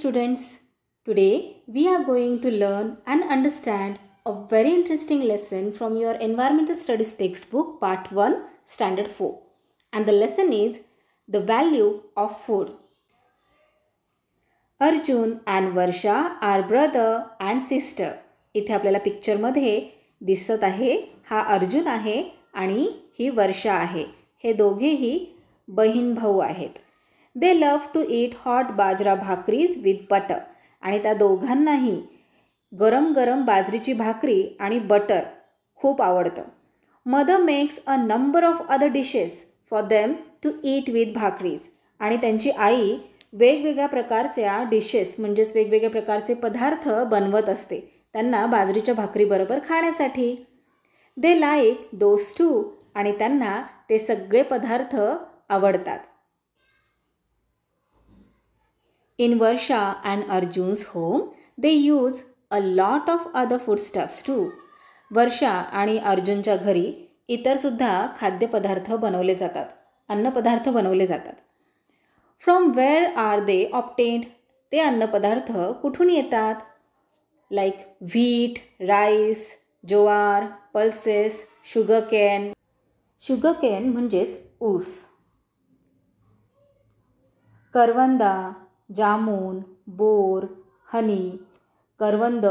students. Today we are going to learn and understand a very interesting lesson from your Environmental Studies textbook part 1 standard 4, and the lesson is the value of food. Arjun and Varsha are brother and sister. इथे आपल्याला picture मध्ये दिसत आहे हा अर्जुन आहे आणि ही वर्षा आहे. हे दोघेही बहीण भाऊ आहेत. They love to eat hot bajra भाकरीज with butter. आणि त्या दोघांनाही गरम गरम बाजरीची भाकरी आणि बटर खूप आवडतं. Mother makes a number of other dishes for them to eat with भाकरीज. आणि त्यांची आई वेगवेगळ्या प्रकारच्या डिशेस म्हणजेच वेगवेगळ्या प्रकारचे पदार्थ बनवत असते त्यांना बाजरीच्या भाकरीबरोबर खाण्यासाठी. They like those too. आणि त्यांना ते सगळे पदार्थ आवडतात. In Varsha and Arjun's home, they use a lot of other foodstuffs too. वर्षा आणि अर्जुनच्या घरी इतर सुद्धा खाद्यपदार्थ बनवले जातात, अन्नपदार्थ बनवले जातात. From where are they obtained? ते अन्नपदार्थ कुठून येतात? Like wheat, rice, ज्वार, pulses, sugarcane. Sugarcane म्हणजेच ऊस. करवंदा, जामून, बोर, हनी. करवंद,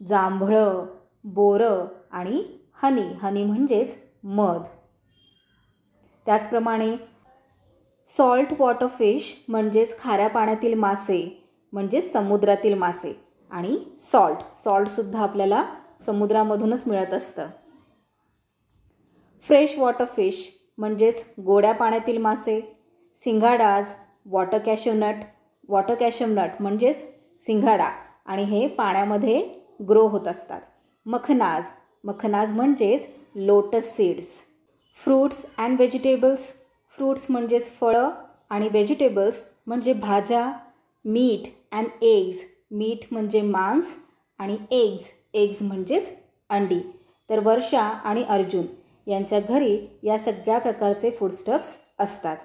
जांभळं, बोरं आणि हनी म्हणजेच मध. त्याचप्रमाणे सॉल्ट वॉटर फिश म्हणजेच खाऱ्या पाण्यातील मासे म्हणजेच समुद्रातील मासे आणि सॉल्टसुद्धा आपल्याला समुद्रामधूनच मिळत असतं. फ्रेश वॉटर फिश म्हणजेच गोड्या पाण्यातील मासे. सिंगाडाज, वॉटर कॅशमनट म्हणजेच सिंगाडा आणि हे पाण्यामध्ये ग्रो होत असतात. मखनाज म्हणजेच lotus seeds. Fruits and vegetables. Fruits म्हणजेच फळं आणि व्हेजिटेबल्स म्हणजे भाज्या. Meet and eggs. मीट म्हणजे मांस आणि एग्ज म्हणजेच अंडी. तर वर्षा आणि अर्जुन यांच्या घरी या सगळ्या प्रकारचे फूडस्टफ्स असतात.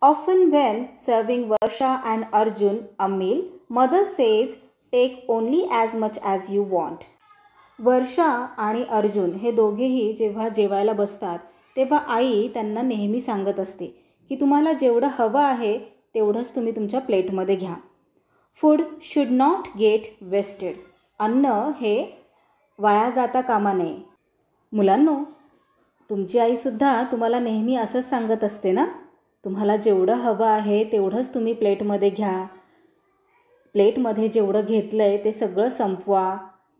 Often when serving Varsha and Arjun a meal, mother says, take only as much as you want. वर्षा आणि अर्जुन हे दोघेही जेव्हा जेवायला बसतात तेव्हा आई त्यांना नेहमी सांगत असते की तुम्हाला जेवढं हवं आहे तेवढंच तुम्ही तुमच्या प्लेटमध्ये घ्या. Food should not get wasted. अन्न हे वाया जाता कामा नये. मुलांनो, तुमची आईसुद्धा तुम्हाला नेहमी असंच सांगत असते ना, तुम्हाला जेवढं हवं आहे तेवढंच तुम्ही प्लेटमध्ये घ्या. प्लेटमध्ये जेवढं घेतलं आहे ते सगळं संपवा,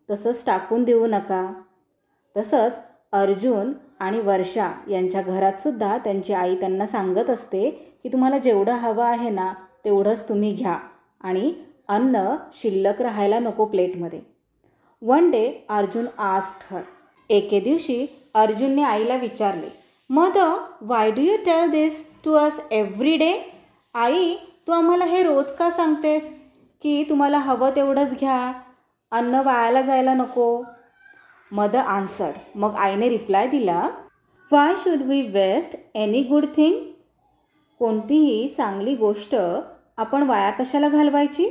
तसंच टाकून देऊ नका. तसंच अर्जुन आणि वर्षा यांच्या घरातसुद्धा त्यांची आई त्यांना सांगत असते की तुम्हाला जेवढं हवं आहे ना तेवढंच तुम्ही घ्या आणि अन्न शिल्लक राहायला नको प्लेटमध्ये. One day Arjun asked her. एके दिवशी अर्जुनने आईला विचारले, mother, why do you tell this to us every day? आई, तू आम्हाला हे रोज का सांगतेस की तुम्हाला हवं तेवढंच घ्या, अन्न वायाला जायला नको? Mother answered. मग आईने रिप्लाय दिला, why should we waste any good thing? कोणतीही चांगली गोष्ट आपण वाया कशाला घालवायची?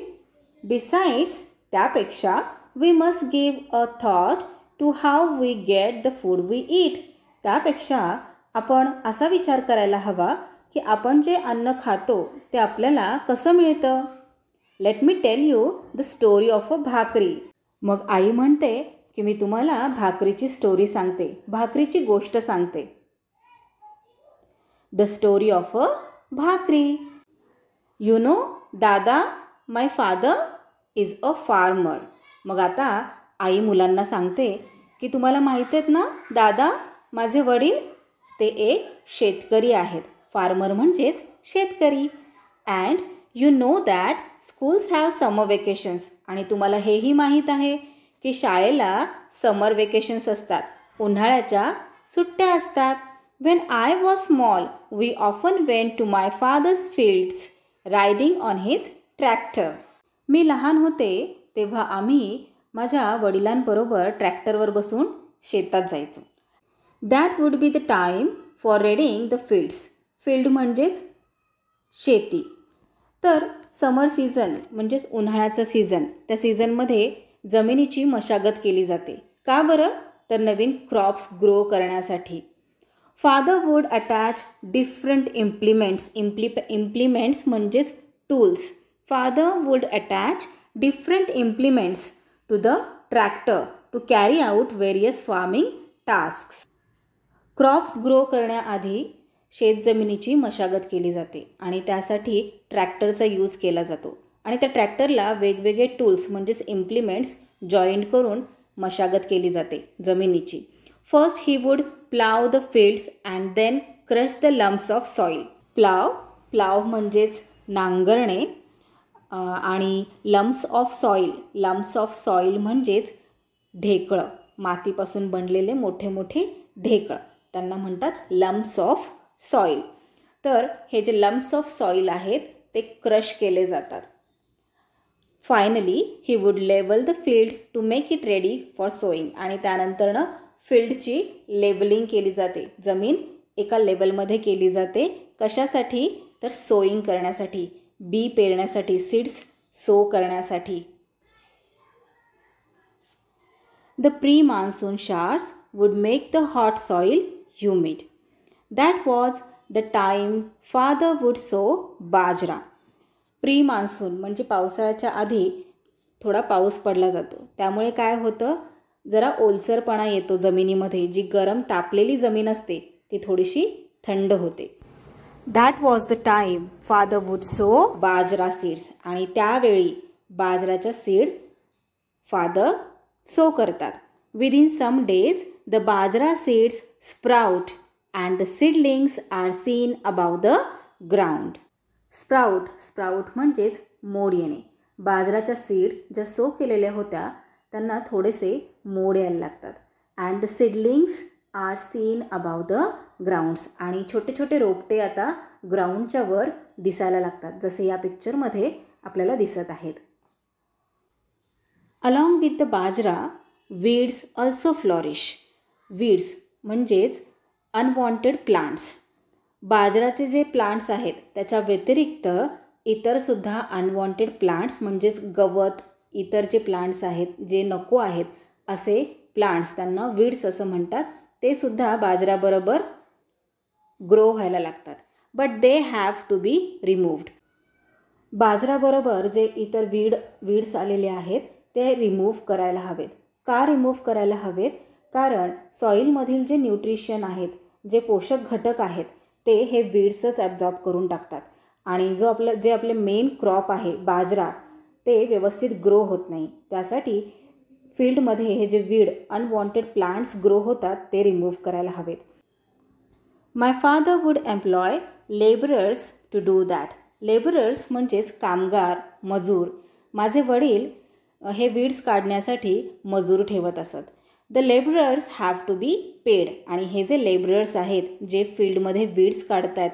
बिसाइड्स, त्यापेक्षा we must give a thought to how we get the food we eat. त्यापेक्षा आपण असा विचार करायला हवा की आपण जे अन्न खातो ते आपल्याला कसं मिळतं. Let me tell you the story of a भाकरी. मग आई म्हणते की मी तुम्हाला भाकरीची स्टोरी सांगते, भाकरीची गोष्ट सांगते. द स्टोरी ऑफ अ भाकरी. यू नो दादा, माय फादर इज अ फार्मर. मग आता आई मुलांना सांगते की तुम्हाला माहीत आहेत ना दादा, माझे वडील ते एक शेतकरी आहेत. फार्मर म्हणजेच शेतकरी. And you know that schools have summer vacations. आणि तुम्हाला हेही माहीत आहे की शाळेला समर वेकेशन्स असतात, उन्हाळ्याच्या सुट्ट्या असतात. When I was small we often went to my father's fields riding on his tractor. मी लहान होते तेव्हा आम्ही माझ्या वडिलांबरोबर ट्रॅक्टरवर बसून शेतात जायचो. That would be the time for readying the fields. Field म्हणजेच शेती. तर समर सीझन म्हणजेच उन्हाळ्याचा सीझन, त्या सीझनमध्ये जमिनीची मशागत केली जाते. का बरं? तर नवीन क्रॉप्स ग्रो करण्यासाठी. Father would attach different implements म्हणजेच tools. Father would attach different implements to the tractor to carry out various farming tasks. Crops grow करण्याआधी शेतजमिनीची मशागत केली जाते आणि त्यासाठी ट्रॅक्टरचा यूज केला जातो आणि त्या ट्रॅक्टरला वेगवेगळे टूल्स म्हणजेच इम्प्लिमेंट्स जॉईंट करून मशागत केली जाते जमिनीची. First he would plough the fields and then crush the lumps of soil. Plough म्हणजेच नांगरणे आणि लम्प्स ऑफ सॉईल म्हणजेच ढेकळं, मातीपासून बनलेले मोठे मोठे ढेकळं, त्यांना म्हणतात लम्प्स ऑफ सॉईल. तर हे जे लम्प्स ऑफ सॉईल आहेत ते क्रश केले जातात. Finally he would level the field to make it ready for sowing. आणि त्यानंतरनं फील्डची लेबलिंग केली जाते. जमीन एका लेवलमध्ये केली जाते. कशासाठी? तर सोईंग करण्यासाठी, बी पेरण्यासाठी, सीड्स सो करण्यासाठी. The pre monsoon showers would make the hot soil humid. That was the time father would sow bajra. Pre monsoon म्हणजे पावसाळ्याच्या आधी थोडा पाऊस पडला जातो. त्यामुळे काय होतं, जरा ओलसरपणा येतो जमिनीमध्ये. जी गरम तापलेली जमीन असते ती थोडीशी थंड होते. That was the time father would sow bajra seeds. आणि त्यावेळी बाजराच्या सीड फादर सो करतात. Within some days the bajra seeds sprout and the seedlings are seen above the ground. Sprout म्हणजेच मोड येणे. बाजराच्या सीड ज्या सो केलेल्या होत्या त्यांना थोडेसे मोड यायला लागतात. And the seedlings are seen above the grounds. आणि छोटे छोटे रोपटे आता ग्राउंडच्या वर दिसायला लागतात, जसे या पिक्चरमध्ये आपल्याला दिसत आहेत. Along with the bajra weeds also flourish. Weeds म्हणजेच अनवॉन्टेड प्लांट्स. बाजराचे जे प्लांट्स आहेत त्याच्या व्यतिरिक्त इतरसुद्धा अनवॉन्टेड प्लांट्स म्हणजेच गवत, इतर जे प्लांट्स आहेत जे नको आहेत असे प्लांट्स, त्यांना वीड्स असं म्हणतात, ते सुद्धा बाजराबरोबर ग्रो व्हायला लागतात. But they have to be removed. बाजराबरोबर जे इतर वीड्स आलेले आहेत ते रिमूव्ह करायला हवेत. का रिमूव्ह करायला हवेत? कारण सॉईलमधील जे न्यूट्रिशन आहेत, जे पोषक घटक आहेत ते हे वीड्सच ॲब्झॉर्ब करून टाकतात आणि जे आपले मेन क्रॉप आहे बाजरा ते व्यवस्थित ग्रो होत नाही. त्यासाठी फील्डमध्ये हे जे वीड अनवॉन्टेड प्लांट्स ग्रो होतात ते रिमूव्ह करायला हवेत. My father would employ labourers to do that. Labourers म्हणजेच कामगार, मजूर. माझे वडील हे वीड्स काढण्यासाठी मजूर ठेवत असत. The labourers have to be paid. आणि हे जे लेबरर्स आहेत जे फील्डमध्ये वीड्स काढत आहेत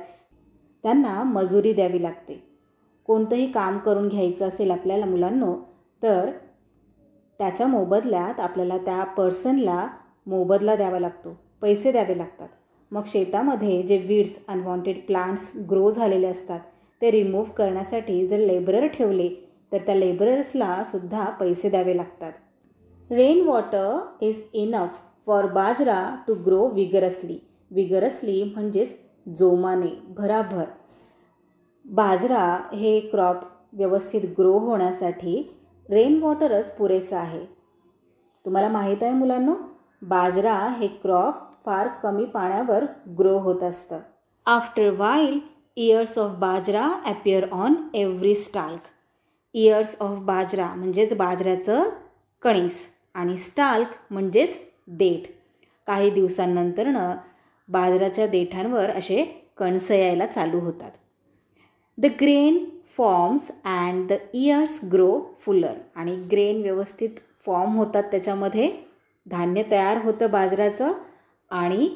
त्यांना मजुरी द्यावी लागते. कोणतंही काम करून घ्यायचं असेल आपल्याला मुलांनो, तर त्याच्या मोबदल्यात आपल्याला त्या पर्सनला मोबदला द्यावा लागतो, पैसे द्यावे लागतात. मग शेतामध्ये जे वीड्स, अनवॉन्टेड प्लांट्स ग्रो झालेले असतात ते रिमूव्ह करण्यासाठी जर लेबरर ठेवले तर त्या लेबरर्सला सुद्धा पैसे द्यावे लागतात. Rain water is enough for bajra to grow vigorously. Vigorously म्हणजेच जोमाने, भराभर. बाजरा हे क्रॉप व्यवस्थित ग्रो होण्यासाठी रेन वॉटरच पुरेसं आहे. तुम्हाला माहीत आहे मुलांनो, बाजरा हे क्रॉप फार कमी पाण्यावर ग्रो होत असतं. After while ears of bajra appear on every stalk. Ears of bajra म्हणजेच बाजऱ्याचं कणीस आणि स्टाल्क म्हणजेच देठ. काही दिवसांनंतरनं बाजराच्या देठांवर असे कणस यायला चालू होतात. The grain forms and the years grow Fuller. आणि ग्रेन व्यवस्थित फॉर्म होतात, त्याच्यामध्ये धान्य तयार होतं बाजऱ्याचं आणि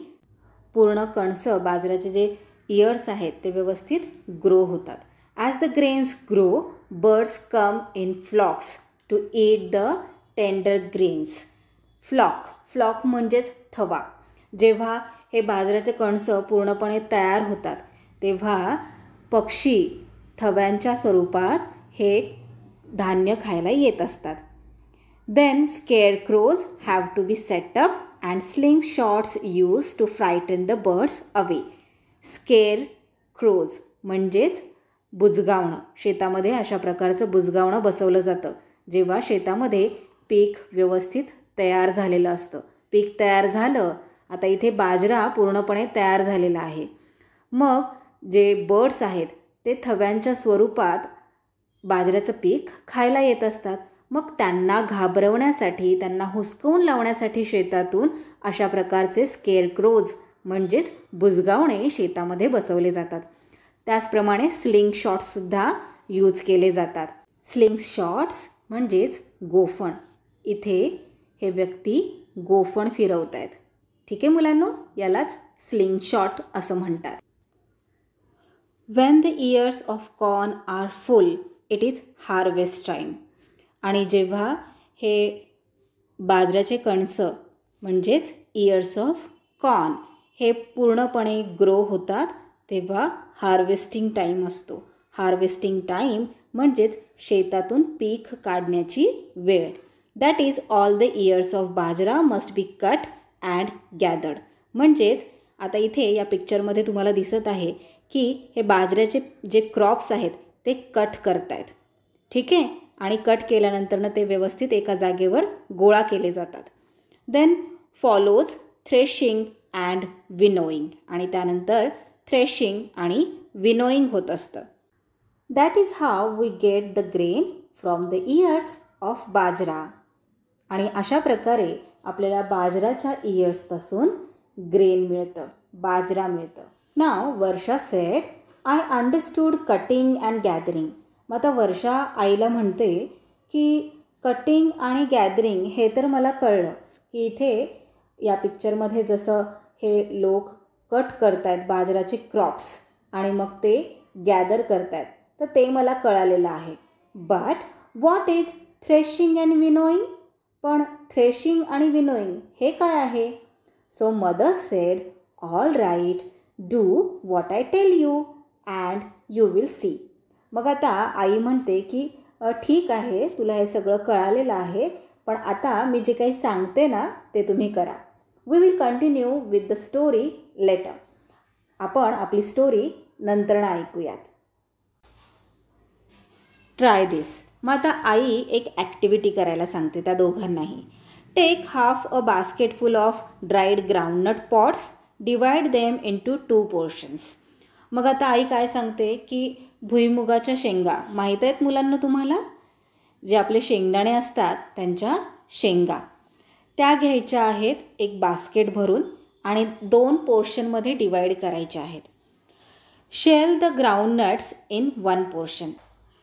पूर्ण कणस, बाजऱ्याचे जे इयर्स आहेत ते व्यवस्थित ग्रो होतात. As the grains grow birds come in flocks to eat the tender grains. Flock म्हणजेच थवा. जेव्हा हे बाजऱ्याचे कणस पूर्णपणे तयार होतात तेव्हा पक्षी थव्यांच्या स्वरूपात हे धान्य खायला येत असतात. Then scarecrows have to be set up and slingshots used to frighten the birds away. scarecrows म्हणजेच बुजगावणं. शेतामध्ये अशा प्रकारचं बुजगावणं बसवलं जातं जेव्हा शेतामध्ये पीक व्यवस्थित तयार झालेलं असतं. पीक तयार झालं, आता इथे बाजरा पूर्णपणे तयार झालेला आहे. मग जे बर्ड्स आहेत ते थव्यांच्या स्वरूपात बाजऱ्याचं पीक खायला येत असतात. मग त्यांना घाबरवण्यासाठी, त्यांना हुसकवून लावण्यासाठी शेतातून अशा प्रकारचे स्केअरक्रोज म्हणजेच बुजगावणे शेतामध्ये बसवले जातात. त्याचप्रमाणे स्लिंग शॉट्ससुद्धा यूज केले जातात. स्लिंग शॉट्स म्हणजेच गोफण. इथे हे व्यक्ती गोफण फिरवत आहेत. ठीक आहे मुलांनो, यालाच स्लिंग शॉट असं म्हणतात. When the ears of corn are full, it is harvest time. आणि जेव्हा हे बाजऱ्याचे कणसं म्हणजेच इयर्स ऑफ कॉर्न हे पूर्णपणे ग्रो होतात तेव्हा हार्वेस्टिंग टाईम असतो. हार्वेस्टिंग टाईम म्हणजेच शेतातून पीक काढण्याची वेळ. That is all the ears of bajra must be cut and gathered. म्हणजेच आता इथे या पिक्चरमध्ये तुम्हाला दिसत आहे की हे बाजऱ्याचे जे क्रॉप्स आहेत ते कट करतायत. ठीक आहे, आणि कट केल्यानंतरनं ते व्यवस्थित एका जागेवर गोळा केले जातात. Then follows threshing and winnowing. आणि त्यानंतर थ्रेशिंग आणि विनोईंग होत असतं. That is how we get the grain from the ears of bajra. आणि अशा प्रकारे आपल्याला बाजराच्या इयर्सपासून ग्रेन मिळतं, बाजरा मिळतं. Now Varsha said, I understood cutting and gathering. मग आता वर्षा आईला म्हणते की कटिंग आणि गॅदरिंग हे तर मला कळलं की इथे या पिक्चरमध्ये जसं हे लोक कट करतायत बाजराचे क्रॉप्स आणि मग ते गॅदर करतायत तर ते मला कळालेलं आहे. But what is threshing and winnowing. पण थ्रेशिंग आणि विनोईंग हे काय आहे. So mother said, all right, do what I tell you and you will see. मग आता आई म्हणते की ठीक आहे, तुला हे सगळं कळालेलं आहे, पण आता मी जे काही सांगते ना ते तुम्ही करा. We will continue with the story later. आपण आपली स्टोरी नंतर ऐकूयात. Try this. मग आता आई एक ॲक्टिव्हिटी करायला सांगते त्या दोघांनाही. Take half a basket full of dried groundnut pods, divide them into 2 portions. मग आता आई काय सांगते की भुईमुगाच्या शेंगा माहीत आहेत मुलांना तुम्हाला, जे आपले शेंगदाणे असतात त्यांच्या शेंगा त्या घ्यायच्या आहेत एक बास्केट भरून आणि 2 पोर्शनमध्ये डिवाइड करायच्या आहेत. Shell the groundnuts in 1 portion.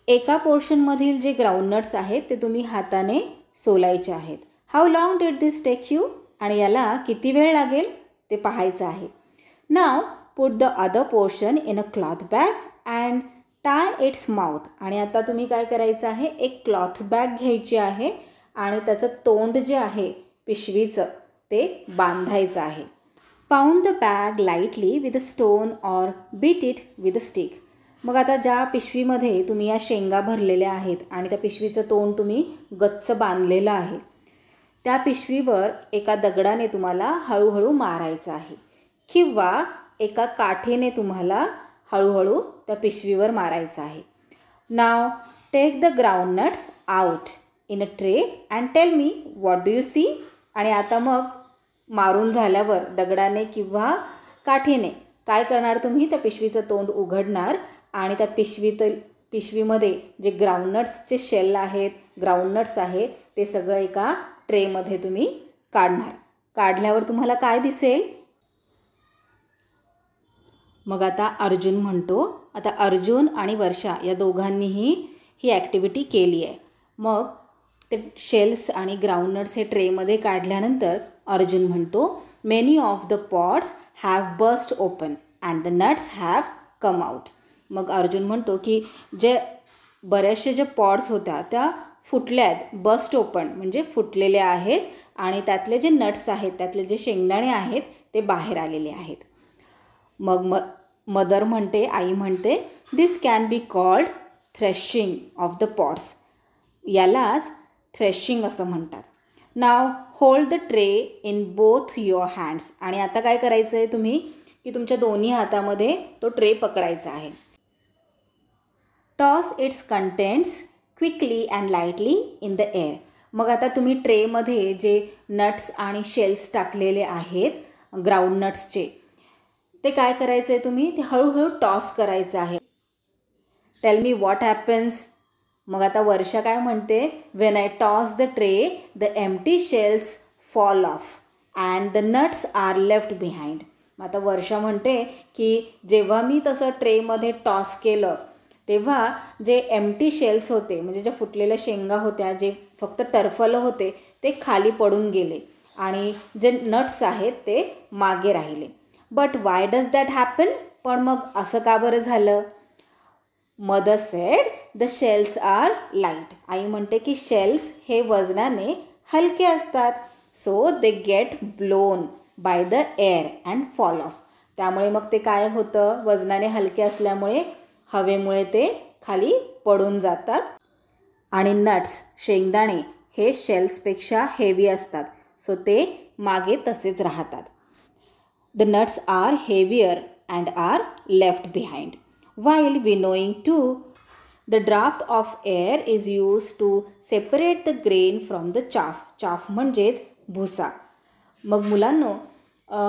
एका पोर्शनमधील जे ग्राउंडनट्स आहेत ते तुम्ही हाताने सोलायचे आहेत. How long did this take you. आणि याला किती वेळ लागेल ते पाहायचं आहे. Now put the other portion in a cloth bag and tie its mouth. आणि आता तुम्ही काय करायचं आहे, एक क्लॉथ बॅग घ्यायची आहे आणि त्याचं तोंड जे आहे पिशवीचं ते बांधायचं आहे. Pound the bag lightly with a stone or beat it with a stick. मग आता ज्या पिशवीमध्ये तुम्ही या शेंगा भरलेल्या आहेत आणि त्या पिशवीचं तोंड तुम्ही गच्च बांधलेलं आहे त्या पिशवीवर एका दगडाने तुम्हाला हळूहळू मारायचं आहे किंवा एका काठीने तुम्हाला हळूहळू त्या पिशवीवर मारायचं आहे. Now take the groundnuts out in a tray and tell me what do you see. आणि आता मग मारून झाल्यावर दगडाने किंवा काठीने काय करणार तुम्ही, त्या पिशवीचं तोंड उघडणार आणि त्या पिशवीमध्ये जे ग्राउंडनट्सचे शेल आहेत, ग्राउंडनट्स आहे ते सगळं एका ट्रेमध्ये तुम्ही काढणार. काढल्यावर तुम्हाला काय दिसेल. मग आता अर्जुन म्हणतो. आता अर्जुन आणि वर्षा या दोघांनीही ही ॲक्टिव्हिटी केली आहे. मग ते शेल्स आणि ग्राउंडनट्स हे ट्रेमध्ये काढल्यानंतर अर्जुन म्हणतो, many of the pods have burst open and the nuts have come out. मग अर्जुन म्हणतो की जे बऱ्याचशा ज्या पॉट्स होत्या त्या फुटल्या आहेत, बस्ट ओपन म्हणजे फुटलेले आहेत आणि त्यातले जे नट्स आहेत, त्यातले जे शेंगदाणे आहेत ते बाहेर आलेले आहेत. मग मदर म्हणते, आई म्हणते, this can be called threshing of the pots. यालाच थ्रेशिंग असं म्हणतात. Now hold the tray in both your hands. आणि आता काय करायचं आहे तुम्ही की तुमच्या दोन्ही हातामध्ये तो ट्रे पकडायचा आहे. Toss it's contents quickly and lightly in the air. मग आता तुम्ही ट्रेमध्ये जे नट्स आणि शेल्स टाकलेले आहेत ग्राउंड नट्सचे, ते काय करायचं आहे तुम्ही, ते हळूहळू टॉस करायचं आहे. Tell me what happens. मग आता वर्षा काय म्हणते, when I toss the tray the empty shells fall off and the nuts are left behind. आता वर्षा म्हणते की जेव्हा मी तसं ट्रेमध्ये टॉस केलं तेव्हा जे एम्प्टी शेल्स होते, म्हणजे ज्या फुटलेल्या शेंगा होत्या, जे फक्त टरफलं होते, ते खाली पडून गेले आणि जे नट्स आहेत ते मागे राहिले. But why does that happen. पण मग असं का बरं झालं. Mother said the shells are light. आई म्हणते की शेल्स हे वजनाने हलके असतात. So they get blown by the air and fall off. त्यामुळे मग ते काय होतं, वजनाने हलके असल्यामुळे हवेमुळे ते खाली पडून जातात. आणि नट्स शेंगदाणे हे शेल्सपेक्षा हेवी असतात, सो ते मागे तसेच राहतात. The nuts are heavier and are left behind. While winnowing too, the draft of air is used to separate the grain from the chaff. chaff म्हणजेच भुसा. मग मुलांनो,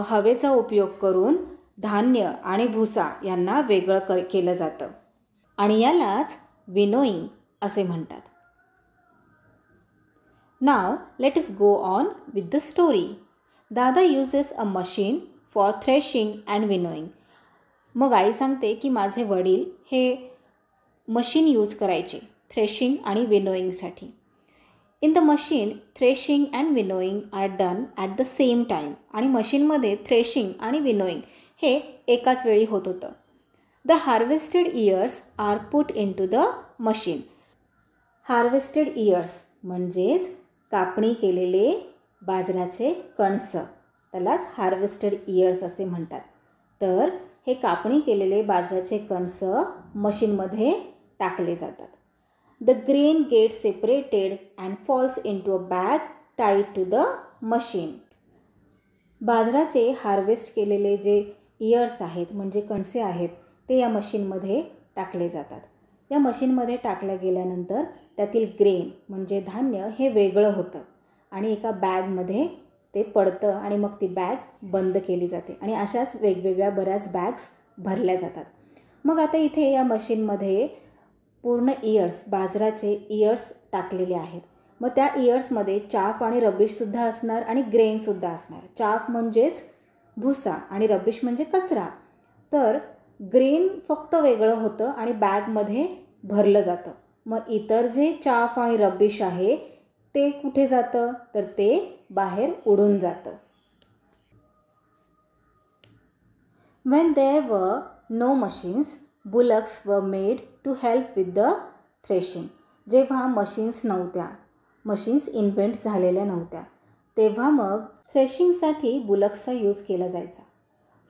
हवेचा उपयोग करून धान्य आणि भुसा यांना वेगळं केलं जातं आणि यालाच विनोईंग असे म्हणतात. Now let us go on with the story. Dada uses a machine for threshing and winnowing. मग आई सांगते की माझे वडील हे मशीन यूज करायचे थ्रेशिंग आणि विनोईंगसाठी. In the machine threshing and winnowing are done at the same time. आणि मशीनमध्ये थ्रेशिंग आणि विनोईंग हे एकाच वेळी होत होतं. The harvested ears are put into the machine. Harvested ears म्हणजेच कापणी केलेले बाजराचे कणस, त्यालाच हार्वेस्टेड इयर्स असे म्हणतात. तर हे कापणी केलेले बाजराचे कणस मशीनमध्ये टाकले जातात. The grain get separated and falls into a bag tied to the machine. बाजराचे हार्वेस्ट केलेले जे इयर्स आहेत म्हणजे कणसे आहेत ते या मशीनमध्ये टाकले जातात. या मशीनमध्ये टाकल्या गेल्यानंतर त्यातील ग्रेन म्हणजे धान्य हे वेगळं होतं आणि एका बॅगमध्ये ते पडतं आणि मग ती बॅग बंद केली जाते आणि अशाच वेगवेगळ्या बऱ्याच बॅग्स भरल्या जातात. मग आता इथे या मशीनमध्ये पूर्ण इयर्स बाजराचे इयर्स टाकलेले आहेत. मग त्या इयर्समध्ये चाफ आणि रबिशसुद्धा असणार आणि ग्रेनसुद्धा असणार. चाफ म्हणजेच भुसा आणि रबिश म्हणजे कचरा. तर ग्रेन फक्त वेगळं होतं आणि बॅगमध्ये भरलं जातं. मग इतर जे चाफ आणि रबिश आहे ते कुठे जातं, तर ते बाहेर उडून जातं. When there were no machines, bullocks were made to help with the threshing. जेव्हा मशीन्स नव्हत्या, मशीन्स इन्व्हेंट झालेल्या नव्हत्या, तेव्हा मग थ्रेशिंगसाठी बुलक्सचा यूज केला जायचा.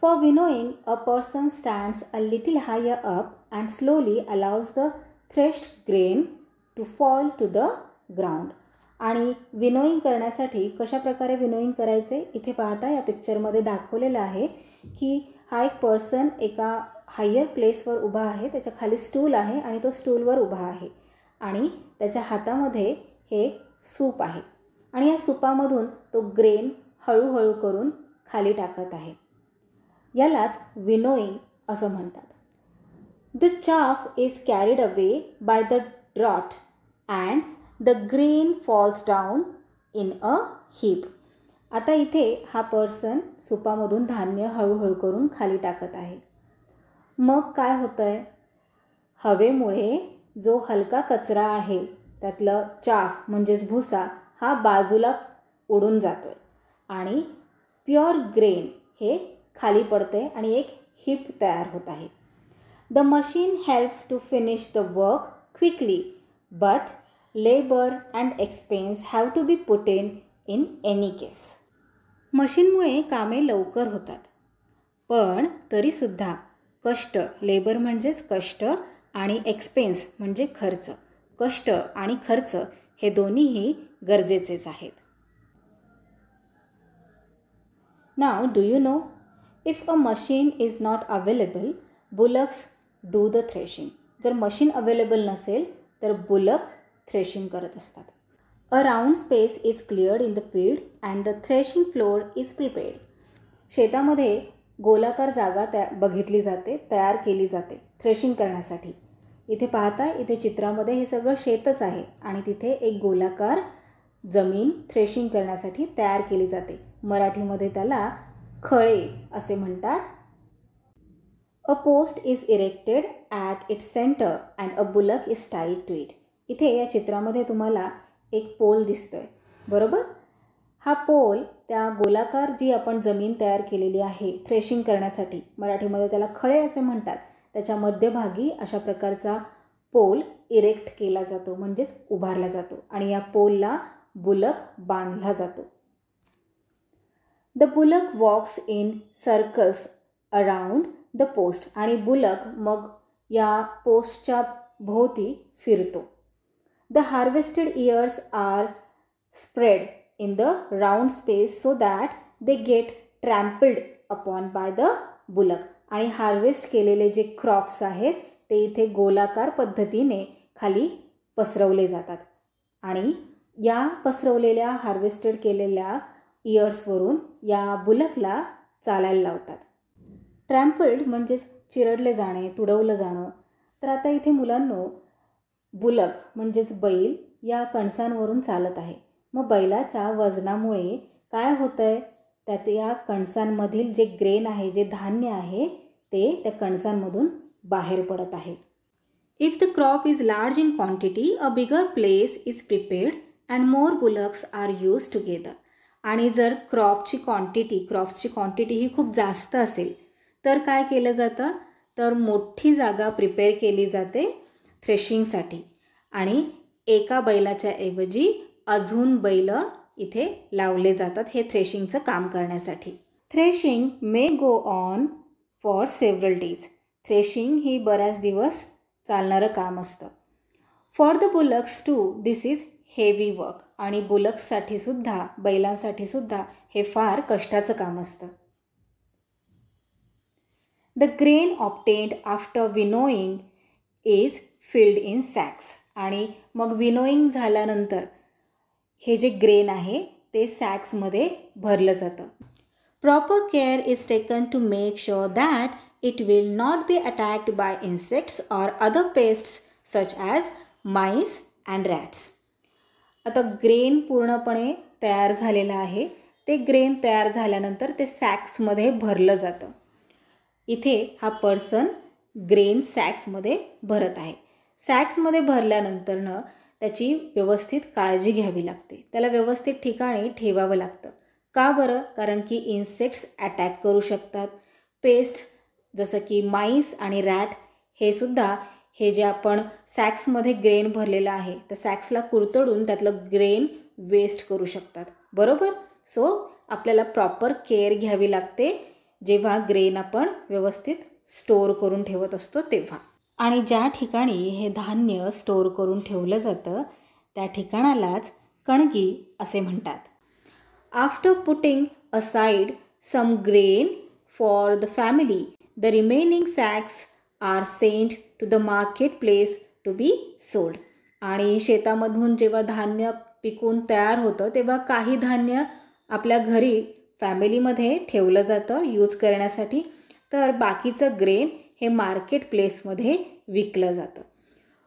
For winnowing a person stands a little higher up and slowly allows the threshed grain to fall to the ground. आणि विनोईंग करण्यासाठी कशाप्रकारे विनोईंग करायचे इथे पाहता या पिक्चरमध्ये दाखवलेलं आहे की हा एक पर्सन एका हायर प्लेसवर उभा आहे, त्याच्या खाली स्टूल आहे आणि तो स्टूलवर उभा आहे आणि त्याच्या हातामध्ये हे सूप आहे आणि या सुपामधून तो ग्रेन हळूहळू करून खाली टाकत आहे. यालाच विनोईंग असं म्हणतात. The chaff is carried away by the draught and the grain falls down in a heap. आता इथे हा पर्सन सुपामधून धान्य हळूहळू करून खाली टाकत आहे. मग काय होतं आहे, हवेमुळे जो हलका कचरा आहे त्यातलं चाफ म्हणजेच भुसा हा बाजूला उडून जातो आहे आणि प्युअर ग्रेन हे खाली पडते आणि एक हीप तयार होत आहे. The machine helps to finish the work quickly but labour and expense have to be put in any case. मशीनमुळे कामे लवकर होतात, पण तरीसुद्धा कष्ट, लेबर म्हणजेच कष्ट आणि एक्सपेन्स म्हणजे खर्च. कष्ट आणि खर्च हे दोन्हीही गरजेचेच आहेत. Now do you know, if a machine is not available, bullocks do the threshing. जर मशीन अवेलेबल नसेल तर बुलक थ्रेशिंग करत असतात. A round space is cleared in the field and the threshing floor is prepared. शेतामध्ये गोलाकार जागा बघितली जाते, तयार केली जाते थ्रेशिंग करण्यासाठी. इथे पाहता, इथे चित्रामध्ये हे सगळं शेतच आहे आणि तिथे एक गोलाकार जमीन थ्रेशिंग करण्यासाठी तयार केली जाते. मराठीमध्ये त्याला खळे असे म्हणतात. A post is erected at its centre and a bullock is tied to it. इथे या चित्रामध्ये तुम्हाला एक पोल दिसतोय, बरोबर. हा पोल त्या गोलाकार जी आपण जमीन तयार केलेली आहे थ्रेशिंग करण्यासाठी, मराठीमध्ये त्याला खळे असे म्हणतात, त्याच्या मध्यभागी अशा प्रकारचा पोल इरेक्ट केला जातो म्हणजेच उभारला जातो आणि या पोलला बुलक बांधला जातो. The bullock walks in circles around the post. आणि बुलक मग या पोस्टच्या भोवती फिरतो. The harvested ears are spread in the round space so that they get trampled upon by the bullock. आणि हार्वेस्ट केलेले जे क्रॉप्स आहेत ते इथे गोलाकार पद्धतीने खाली पसरवले जातात आणि या पसरवलेल्या हार्वेस्टेड केलेल्या इयर्सवरून या बुलकला चालायला लावतात. ट्रॅम्पल्ड म्हणजेच चिरडले जाणे, तुडवलं जाणं. तर आता इथे मुलांनो, बुलक म्हणजेच बैल या कणसांवरून चालत आहे. मग बैलाच्या वजनामुळे काय होतं आहे, त्यात या कणसांमधील जे ग्रेन आहे, जे धान्य आहे ते त्या कणसांमधून बाहेर पडत आहे. If the crop is large in quantity, a bigger place is prepared and more bullocks are use together. आणि जर क्रॉप्सची क्वांटिटी ही खूप जास्त असेल तर काय केलं जातं, तर मोठी जागा प्रिपेअर केली जाते थ्रेशिंगसाठी आणि एका बैलाच्या ऐवजी अजून बैल इथे लावले जातात हे थ्रेशिंगचं काम करण्यासाठी. Threshing may go on for several days. Threshing ही बऱ्याच दिवस चालणारं काम असतं. For the bullocks too this is heavy work. आणि बुलक्ससाठी सुद्धा, बैलांसाठी सुद्धा हे फार कष्टाचं काम असतं. The grain obtained after winnowing is filled in sacks. आणि मग विनोईंग झाल्यानंतर हे जे ग्रेन आहे ते सॅक्समध्ये भरलं जातं. Proper care is taken to make sure that it will not be attacked by insects or other pests such as mice and rats. आता ग्रेन पूर्णपणे तयार झालेलं आहे. ते ग्रेन तयार झाल्यानंतर ते सॅक्समध्ये भरलं जातं. इथे हा पर्सन ग्रेन सॅक्समध्ये भरत आहे. सॅक्समध्ये भरल्यानंतरनं त्याची व्यवस्थित काळजी घ्यावी लागते. त्याला व्यवस्थित ठिकाणी ठेवावं लागतं. का बरं? कारण की इन्सेक्ट्स अटॅक करू शकतात. पेस्ट जसं की माईस आणि रॅट हे सुद्धा हे जे आपण सॅक्समध्ये ग्रेन भरलेलं आहे त्या सॅक्सला कुरतडून त्यातलं ग्रेन वेस्ट करू शकतात, बरोबर. सो आपल्याला प्रॉपर केअर घ्यावी लागते जेव्हा ग्रेन आपण व्यवस्थित स्टोअर करून ठेवत असतो तेव्हा. आणि ज्या ठिकाणी हे धान्य स्टोअर करून ठेवलं जातं त्या ठिकाणालाच कणगी असे म्हणतात. After putting aside some grain for the family, the remaining sacks are sent to the market place to be sold. आणि शेतामधून जेव्हा धान्य पिकून तयार होतं तेव्हा काही धान्य आपल्या घरी फॅमिलीमध्ये ठेवलं जातं यूज करण्यासाठी, तर बाकीचं ग्रेन हे मार्केट प्लेसमध्ये विकलं जातं.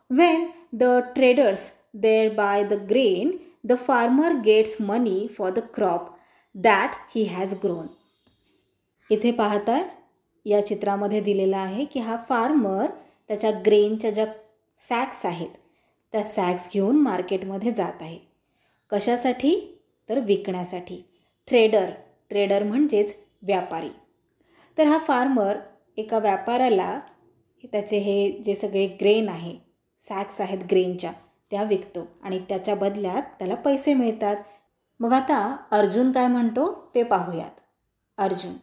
When the traders there buy the grain, the farmer gets money for the crop that he has grown. इथे पाहताय या चित्रामध्ये दिलेलं आहे की हा फार्मर त्याच्या ग्रेनच्या ज्या सॅक्स आहेत त्या सॅक्स घेऊन मार्केटमध्ये जात आहे. कशासाठी? तर विकण्यासाठी. ट्रेडर म्हणजेच व्यापारी. तर हा फार्मर एका व्यापाऱ्याला त्याचे हे जे सगळे ग्रेन आहे, सॅक्स आहेत ग्रेनच्या, त्या विकतो आणि त्याच्या बदल्यात त्याला पैसे मिळतात. मग आता अर्जुन काय म्हणतो ते पाहूयात. अर्जुन: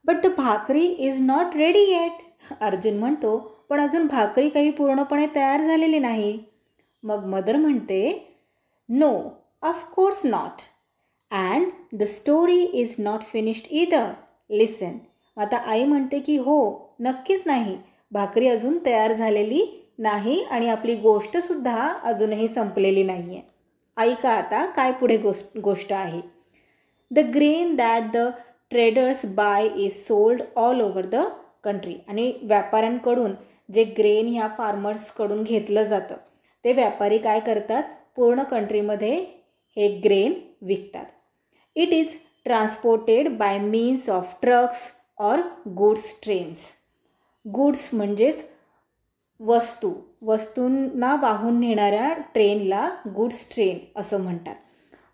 बट द भाकरी is not ready eight. Arjun म्हणतो, पण अजून भाकरी काही पूर्णपणे तयार झालेली नाही. मग मदर म्हणते, no, of course not. And the story is not finished either. Listen. आता आई म्हणते की हो, नक्कीच नाही, भाकरी अजून तयार झालेली नाही आणि आपली गोष्टसुद्धा अजूनही संपलेली नाही आहे. ऐका आता काय पुढे गोष्ट आहे. The grain that the traders buy is sold all over the country. आणि व्यापाऱ्यांकडून जे ग्रेन ह्या फार्मर्सकडून घेतलं जातं ते व्यापारी काय करतात, पूर्ण कंट्रीमध्ये हे ग्रेन विकतात. It is transported bye means of trucks or goods trains. Goods म्हणजेच वस्तूंना वाहून नेणाऱ्या ट्रेनला गुड्स ट्रेन असं म्हणतात.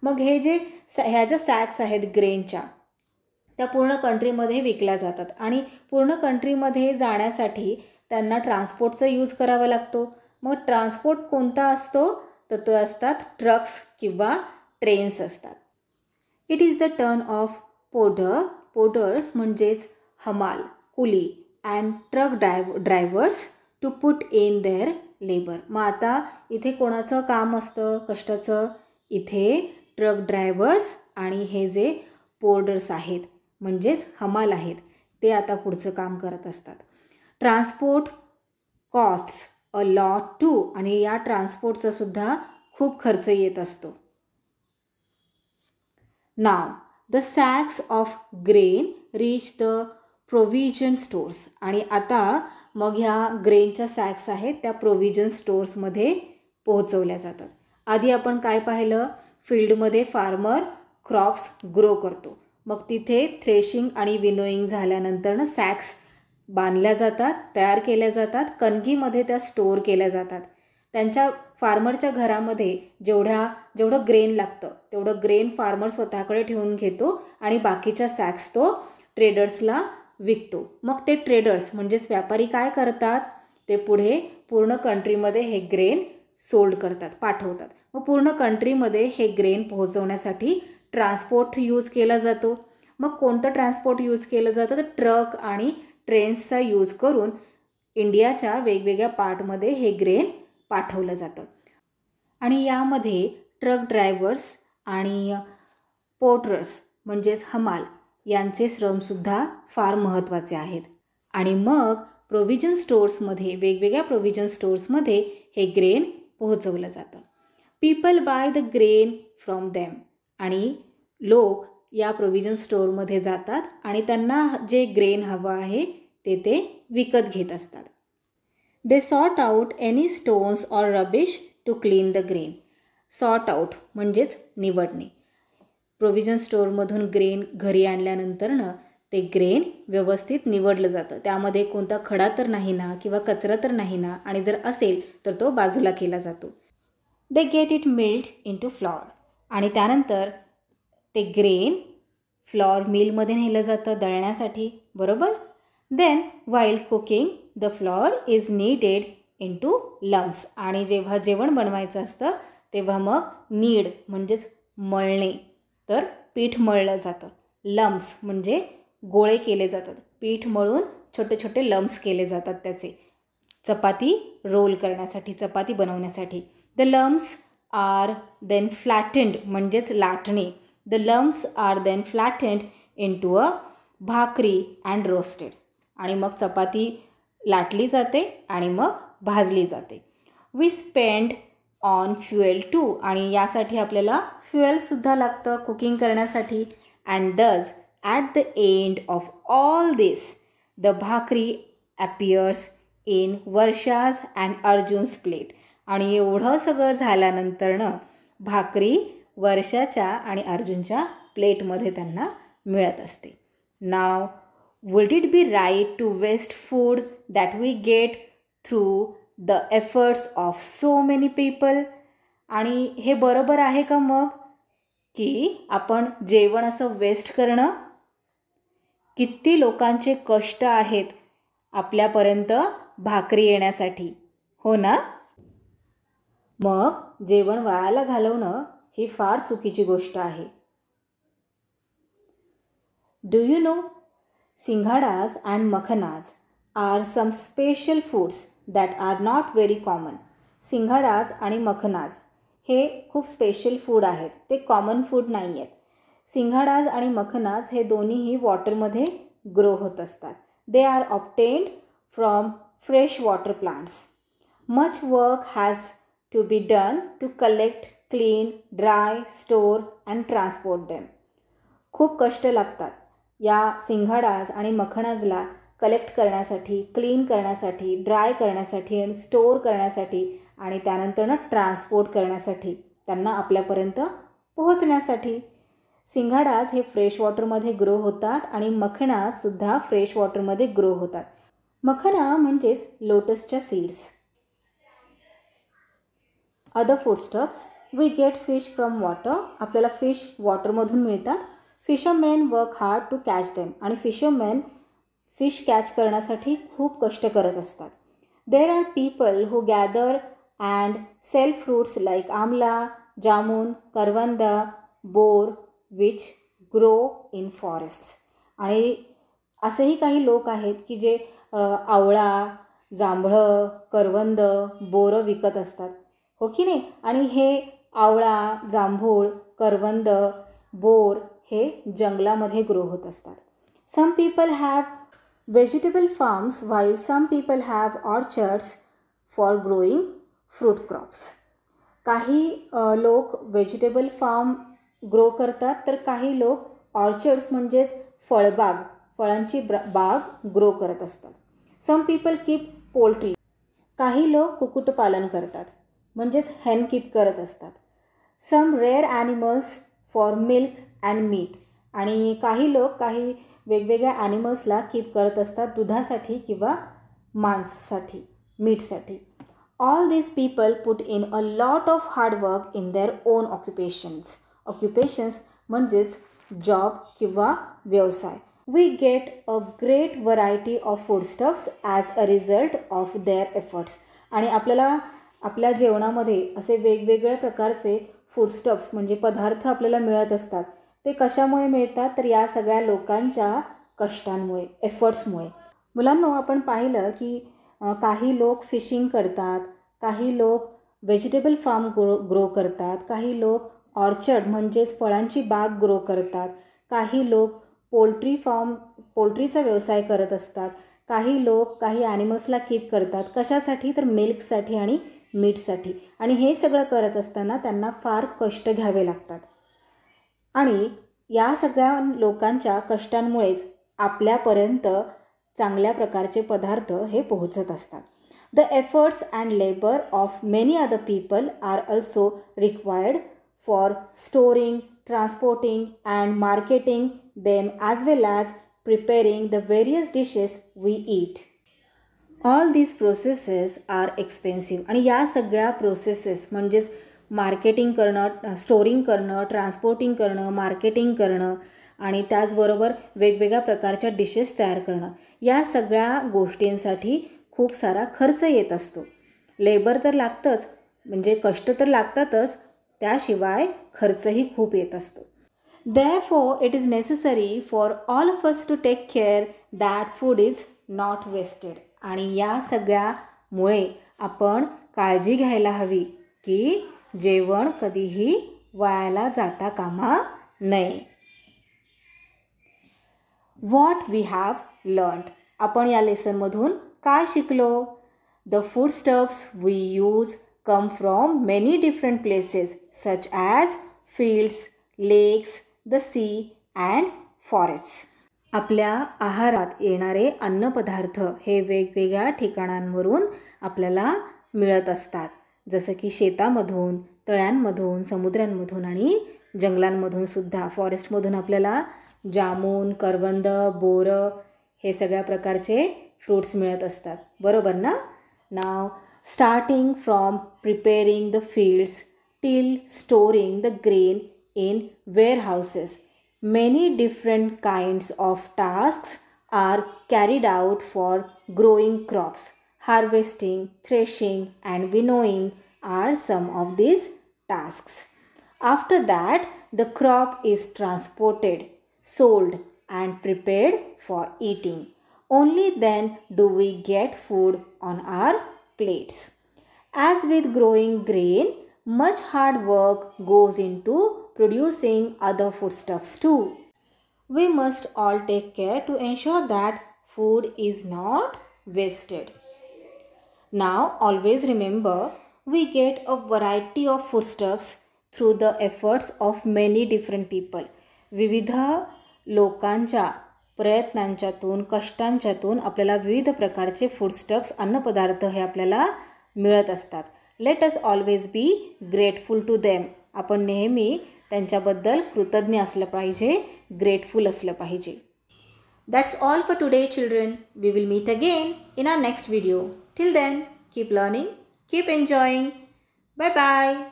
मग हे जे ह्या ज्या सॅक्स आहेत ग्रेनच्या, त्या पूर्ण कंट्रीमध्ये विकल्या जातात आणि पूर्ण कंट्रीमध्ये जाण्यासाठी त्यांना ट्रान्सपोर्टचा यूज करावा लागतो. मग ट्रान्सपोर्ट कोणता असतो, तर तो असतात ट्रक्स किंवा ट्रेन्स असतात. It is the turn of porters म्हणजेच हमाल, कुली and truck drivers to put in their labour. मग आता इथे कोणाचं काम असतं कष्टाचं, इथे ट्रक ड्रायव्हर्स आणि हे जे पोर्टर्स आहेत म्हणजेच हमाल आहेत ते आता पुढचं काम करत असतात. Transport costs a lot too. आणि या ट्रान्सपोर्टचा सुद्धा खूप खर्च येत असतो. Now the sacks of grain reach the provision stores. आणि आता मग ह्या ग्रेनच्या सॅक्स आहेत त्या प्रोव्हिजन स्टोर्समध्ये पोहोचवल्या जातात. आधी आपण काय पाहिलं, फील्डमध्ये फार्मर क्रॉप्स ग्रो करतो. मग तिथे थ्रेशिंग आणि विनोईंग झाल्यानंतर सॅक्स बांधल्या जातात, तयार केल्या जातात, कणगीमध्ये त्या स्टोअर केल्या जातात. त्यांच्या फार्मरच्या घरामध्ये जेवढं ग्रेन लागतं तेवढं ग्रेन फार्मर स्वतःकडे ठेवून घेतो आणि बाकीच्या सॅक्स तो ट्रेडर्सला विकतो. मग ते ट्रेडर्स म्हणजेच व्यापारी काय करतात, ते पुढे पूर्ण कंट्रीमध्ये हे ग्रेन सोल्ड करतात, पाठवतात. मग पूर्ण कंट्रीमध्ये हे ग्रेन पोहोचवण्यासाठी ट्रान्सपोर्ट यूज केला जातो. मग कोणतं ट्रान्सपोर्ट यूज केलं जातं, तर ट्रक आणि ट्रेन्सचा यूज करून इंडियाच्या वेगवेगळ्या पार्टमध्ये हे ग्रेन पाठवलं जातं. आणि यामध्ये ट्रक ड्रायव्हर्स आणि पोर्टर्स म्हणजेच हमाल यांचे श्रमसुद्धा फार महत्त्वाचे आहेत. आणि मग प्रोव्हिजन स्टोर्समध्ये, वेगवेगळ्या प्रोव्हिजन स्टोर्समध्ये हे ग्रेन पोहोचवलं जातं. People bye the grain from them. आणि लोक या प्रोव्हिजन स्टोअरमध्ये जातात आणि त्यांना जे ग्रेन हवं आहे ते विकत घेत असतात. They sort out any stones or rubbish to clean the grain. Sort out म्हणजेच निवडणे. प्रोव्हिजन स्टोअरमधून ग्रेन घरी आणल्यानंतरनं ते ग्रेन व्यवस्थित निवडलं जातं. त्यामध्ये कोणता खडा तर नाही ना किंवा कचरा तर नाही ना, आणि जर असेल तर तो बाजूला केला जातो. They get it milled into flour. आणि त्यानंतर ते ग्रेन फ्लॉर मिलमध्ये नेलं जातं दळण्यासाठी, बरोबर. Then while cooking the flour is kneaded into lumps. आणि जेव्हा जेवण बनवायचं असतं तेव्हा मग नीड म्हणजेच मळणे, तर पीठ मळलं जातं. लम्स म्हणजे गोळे केले जातात. पीठ मळून छोटे छोटे लम्स केले जातात त्याचे, चपाती रोल करण्यासाठी, चपाती बनवण्यासाठी. The lumps are then flattened म्हणजेच लाटणे. The lumps are then flattened into a bhakri and roasted. आणि मग चपाती लाटली जाते आणि मग भाजली जाते. We spend on fuel too. आणि यासाठी आपल्याला फ्युएलसुद्धा लागतं कुकिंग करण्यासाठी. And thus at the end of all this the bhakri appears in Varsha's and Arjun's plate. आणि एवढं सगळं झाल्यानंतरनं भाकरी वर्षाच्या आणि अर्जुनच्या प्लेटमध्ये त्यांना मिळत असते. Now would it be right to waste food that we get through the efforts of so many people. आणि हे बरोबर आहे का मग की आपण जेवण असं वेस्ट करणं? किती लोकांचे कष्ट आहेत आपल्यापर्यंत भाकरी येण्यासाठी, हो ना. मग जेवण वायाला घालवणं ही फार चुकीची गोष्ट आहे. Do you know singhadas and makhanas are some special foods that are not very common. सिंघाडाज आणि मखनाज हे खूप स्पेशल फूड आहेत, ते कॉमन फूड नाही आहेत. सिंघाडाज आणि मखनाज हे दोन्हीही वॉटरमध्ये ग्रो होत असतात. They are obtained from fresh water plants. Much work has to be done to collect, clean, dry, store and transport them. खूप कष्ट लागतात या सिंघाडाज आणि मखनाजला कलेक्ट करण्यासाठी, क्लीन करण्यासाठी, ड्राय करण्यासाठी आणि स्टोअर करण्यासाठी आणि त्यानंतर ट्रान्सपोर्ट करण्यासाठी, त्यांना आपल्यापर्यंत पोहोचण्यासाठी. सिंघाडाज हे फ्रेश वॉटरमध्ये ग्रो होतात आणि मखनाजसुद्धा फ्रेश वॉटरमध्ये ग्रो होतात. मखना म्हणजेच लोटसच्या seeds. Other foodstuffs. We get fish from water. आपल्याला फिश वॉटरमधून मिळतात. Fisherman work hard to catch them. आणि फिशरमॅन फिश कॅच करण्यासाठी खूप कष्ट करत असतात. There are people who gather and sell fruits like amla, jamun, karvanda, bor which grow in forests. आणि असेही काही लोक आहेत की जे आवळा, जांभळं, करवंद, बोरं विकत असतात, हो की नाही. आणि हे आवळा, जांभूळ, करवंद, बोर हे जंगलामध्ये ग्रो होत असतात. Some people have vegetable farms while some people have orchards for growing fruit crops. काही लोक व्हेजिटेबल फार्म ग्रो करतात, तर काही लोक ऑर्चर्ड्स म्हणजेच फळबाग, फळांची बाग ग्रो करत असतात. Some people keep poultry. काही लोक कुक्कुटपालन करतात, म्हणजेच हेन कीप करत असतात. Some rear animals for milk and meat. आणि काही लोक काही वेगवेगळ्या ॲनिमल्सला कीप करत असतात दुधासाठी किंवा मांसासाठी, मीटसाठी. All these people put in a lot of hard work in their own occupations. Occupations म्हणजेच जॉब किंवा व्यवसाय. We get a great variety of foodstuffs as a result of their efforts. आणि आपल्याला आपल्या जेवणामध्ये असे वेगवेगळ्या प्रकारचे फूडस्टफ्स म्हणजे पदार्थ आपल्याला मिळत असतात. ते कशामुळे मिळतात, तर या सगळ्या लोकांच्या कष्टांमुळे, एफर्ट्समुळे. मुलांनो, आपण पाहिलं की काही लोक फिशिंग करतात, काही लोक व्हेजिटेबल फार्म ग्रो करतात, काही लोक ऑर्चर्ड म्हणजेच फळांची बाग ग्रो करतात, काही लोक पोल्ट्रीचा व्यवसाय करत असतात, काही लोक काही ॲनिमल्सला कीप करतात. कशासाठी, तर मिल्कसाठी आणि मीटसाठी. आणि हे सगळं करत असताना त्यांना फार कष्ट घ्यावे लागतात. आणि या सगळ्या लोकांच्या कष्टांमुळेच आपल्यापर्यंत चांगल्या प्रकारचे पदार्थ हे पोहोचत असतात. The efforts and labour of many other people are also required for storing, transporting and marketing them as well as preparing the various dishes we eat. All these processes are expensive. आणि या सगळ्या processes म्हणजेच marketing करणं, storing करणं, transporting करणं, marketing करणं आणि त्याचबरोबर वेगवेगळ्या प्रकारच्या डिशेस तयार करणं, या सगळ्या गोष्टींसाठी खूप सारा खर्च येत असतो. लेबर तर लागतंच, म्हणजे कष्ट तर लागतातच, त्याशिवाय खर्चही खूप येत असतो. Therefore, it is necessary for all of us to take care that food is not wasted. आणि या सगळ्यामुळे आपण काळजी घ्यायला हवी की जेवण कधीही वायाला जाता कामा नये. What we have learned. आपण या लेसनमधून काय शिकलो? The foodstuffs we use come from many different places such as fields, lakes, the sea and forests. आपल्या आहारात येणारे अन्नपदार्थ हे वेगवेगळ्या ठिकाणांवरून आपल्याला मिळत असतात, जसं की शेतामधून, तळ्यांमधून, समुद्रांमधून आणि जंगलांमधून सुद्धा. फॉरेस्टमधून आपल्याला जामून, करवंद, बोरं हे सगळ्या प्रकारचे फ्रूट्स मिळत असतात, बरोबर ना. Now starting from preparing the fields till storing the grain in warehouses, many different kinds of tasks are carried out for growing crops. Harvesting, threshing and winnowing are some of these tasks. After that, the crop is transported, sold and prepared for eating. Only then do we get food on our plates. As with growing grain, much hard work goes into producing other foodstuffs too. We must all take care to ensure that food is not wasted. Now always remember, we get a variety of foodstuffs through the efforts of many different people. विविध लोकांच्या प्रयत्नांच्यातून कष्टांच्यातून आपल्याला विविध प्रकारचे फूडस्टफ्स अन्नपदार्थ हे आपल्याला मिळत असतात. Let us always be grateful to them. आपण नेहमी त्यांच्याबद्दल कृतज्ञ असलं पाहिजे, ग्रेटफुल असलं पाहिजे. That's all for today, children. We will meet again in our next video. Till then, keep learning, keep enjoying. Bye bye.